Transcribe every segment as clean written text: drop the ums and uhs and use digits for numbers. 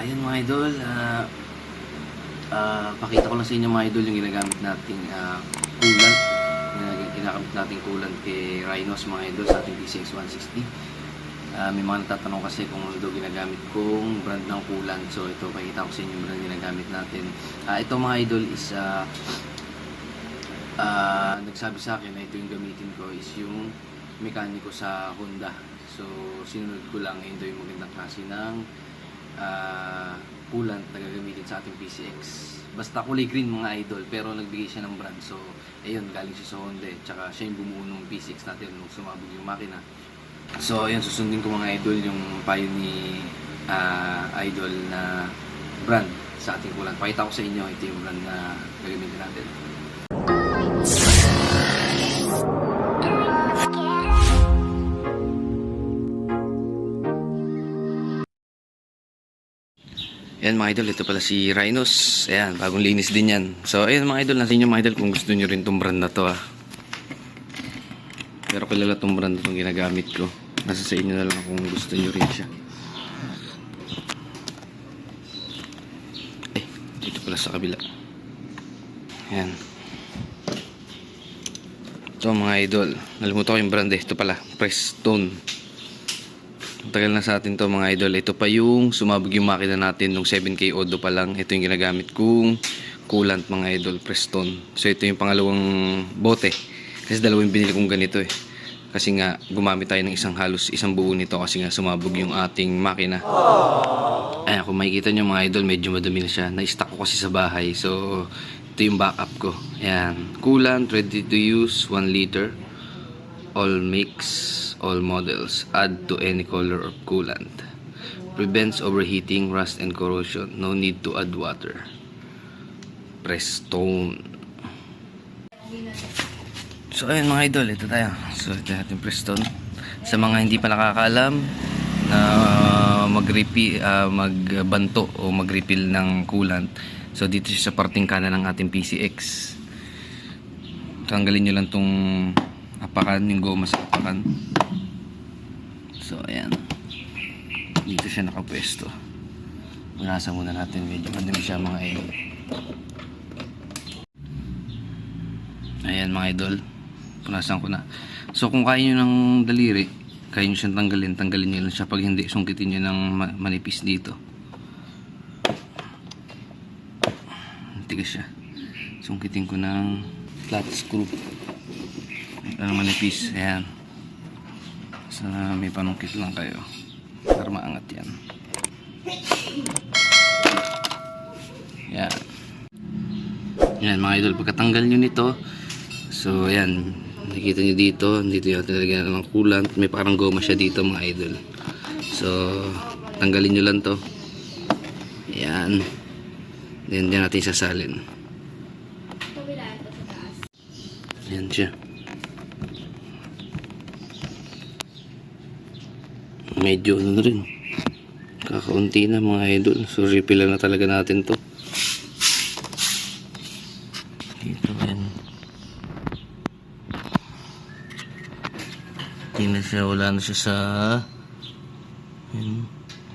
Yun mga idol, pakita ko lang sa inyo mga idol yung ginagamit nating coolant. Ginagamit nating coolant kay Rhinos mga idol sa ating PCX 160. May mga natatanong kasi kung ano daw ginagamit kong brand ng coolant. So ito, pakita ko sa inyo yung brand ginagamit natin. Ito mga idol is nagsabi sa akin na ito yung gamitin ko is yung mekaniko sa Honda. So sinunod ko lang, ito yung magandang klase ng coolant na gagamitin sa ating PCX. Basta kulay green mga idol, pero nagbigay siya ng brand. So ayun, galing siya sa Honda, tsaka siya yung bumuo ng PCX natin nung sumabog yung makina. So ayun, susundin ko mga idol yung payo ni idol na brand sa ating coolant. Pakita ko sa inyo, ito yung brand na gagamitin natin. Ayan mga idol, ito pala si Rhinos. Ayan, bagong linis din yan. So ayan mga idol, nasa inyo mga idol kung gusto nyo rin itong brand na to Pero kilala itong brand na itong ginagamit ko. Nasa sa inyo na lang kung gusto nyo rin siya. Dito pala sa kabila. Ayan. Ito mga idol, nalimutan ko yung brand Ito pala, Prestone. Tagal na sa atin to mga idol. Ito pa yung sumabog yung makina natin nung 7K Odo pa lang. Ito yung ginagamit kong coolant mga idol, Prestone. So ito yung pangalawang bote. Kasi dalawang binili kong ganito Kasi nga gumamit tayo ng halos isang buo nito kasi nga sumabog yung ating makina. Ayan, kung makikita nyo mga idol, medyo madumi na siya. Na-stock ko kasi sa bahay. So ito yung backup ko. Ayan, coolant ready to use 1 liter. All makes, all models. Add to any color of coolant. Prevents overheating, rust, and corrosion. No need to add water. Prestone. So ayun mga idol, ito tayo. So ito natin Prestone. Sa mga hindi pa nakakaalam na magbanto o mag-refill ng coolant. So dito siya sa parting kanan ng ating PCX. Tanggalin nyo lang tong apakan, yung goma sa apakan. So ayan, dito siya nakapwesto. Punasan muna natin, medyo madami siya mga idol. Ayan mga idol, punasan ko na. So kung kaya nyo ng daliri, kaya nyo siyang tanggalin nyo lang siya. Pag hindi, sungkitin nyo ng manipis dito. Tigas siya. Sungkitin ko ng flat screw. Manipis, ayan. Sana may panungkit lang kayo para maangat yan. Yan mga idol, pagkatanggal nyo nito, so ayan, nakikita nyo dito yung tinalagyan ng coolant. May parang goma siya dito mga idol. So tanggalin nyo lang to. Ayan, then dyan natin sasalin. Ayan siya. Medyo ano na rin, kakaunti na mga idol. So refill na talaga natin to dito. Hindi na siya, wala na siya sa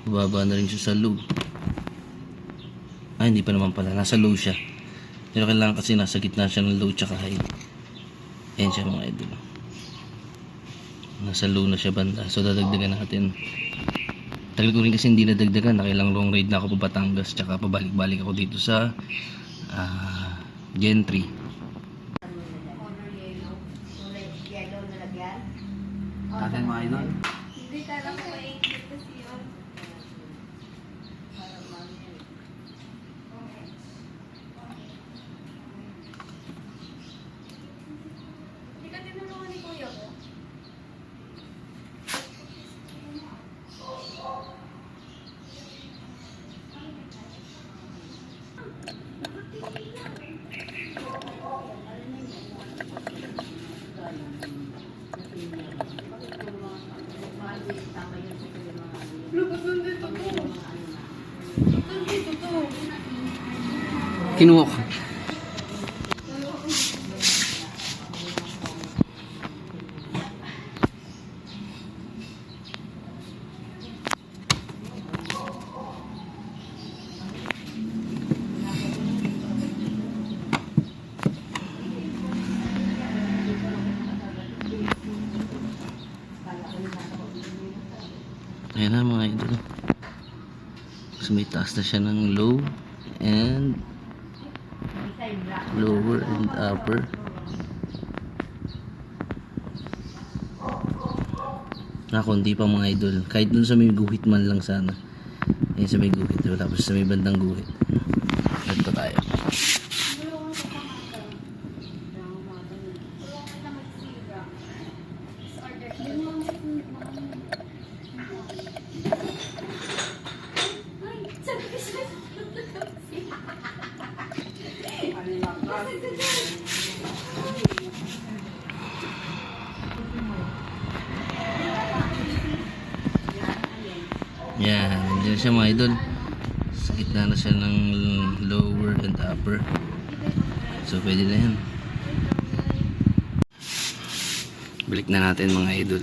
baba na rin siya sa low. Hindi pa naman pala, nasa low siya, pero kailangan kasi nasa gitna siya ng low tsaka high. Ayan siya mga idol, nasa low na siya banda. So dadagdagan natin. Tagal ko rin kasi hindi nadagdagan. Nakailang long ride na ako pa Batangas, tsaka pabalik-balik ako dito sa Gentry. Natin mga idol. Hindi kala ko maingit kasi yun. Hindi ka tinulungan ni Kuya ko? Lubos nandito to. Nandito to. Kinuha ko. So may taas na siya ng low and lower and upper. Kundi pa mga idol. Kahit dun sa may guhit man lang sana. Ayun sa may guhit. Diba? Tapos sa may bandang guhit. Lahat pa tayo. Yan, nandiyan siya mga idol. Sa gitna na siya ng lower and upper. So pwede na yan. Balik na natin mga idol.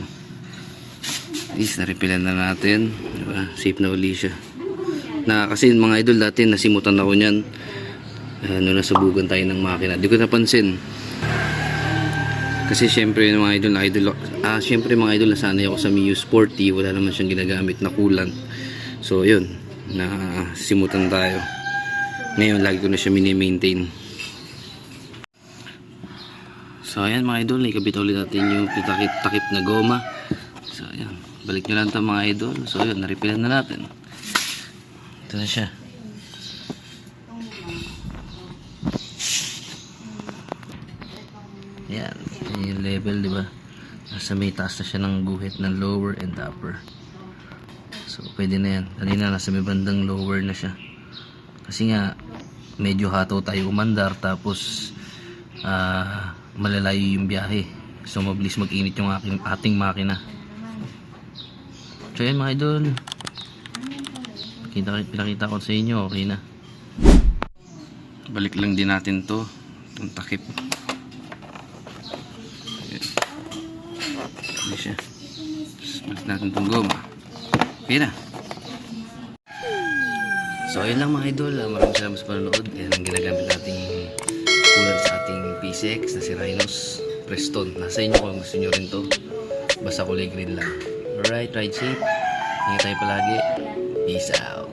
At least na-repilan na natin. Diba? Safe na uli siya. Kasi mga idol dati nasimutan ako niyan. Nung nasubugan tayo ng makina. Di ko napansin. Kasi syempre mga idol, syempre mga idol nasanay ako sa Mio Sporty, wala naman siyang ginagamit na coolant. So yun, nasimutan tayo. Ngayon lagi ko na siya mini-maintain. So ayan mga idol, ikabit ulit natin yung takip na goma. So ayan, balik nyo lang ito mga idol. So yun, naripilan na natin. Ito na siya. Yan, yung level, di ba? Nasa may taas na siya ng guhit ng lower and upper. So, pwede na yan. Kanina nasa may bandang lower na siya. Kasi nga, medyo hataw tayo umandar. Tapos, malalayo yung biyahe. So, mabilis mag-init yung ating makina. So, yan mga idol. Pinakita ko sa inyo, okay na. Balik lang din natin to. Itong takip. Hindi siya. Balik natin itong goma. Okay na. So ayun lang mga idol. Maraming salamat sa panonood. Ayan ang ginagamit nating coolant sa ating PCX na si Rhinos Preston. Nasa inyo kung gusto nyo rin to. Basta kulay green lang. Alright, ride safe. Ingat tayo palagi. Peace out.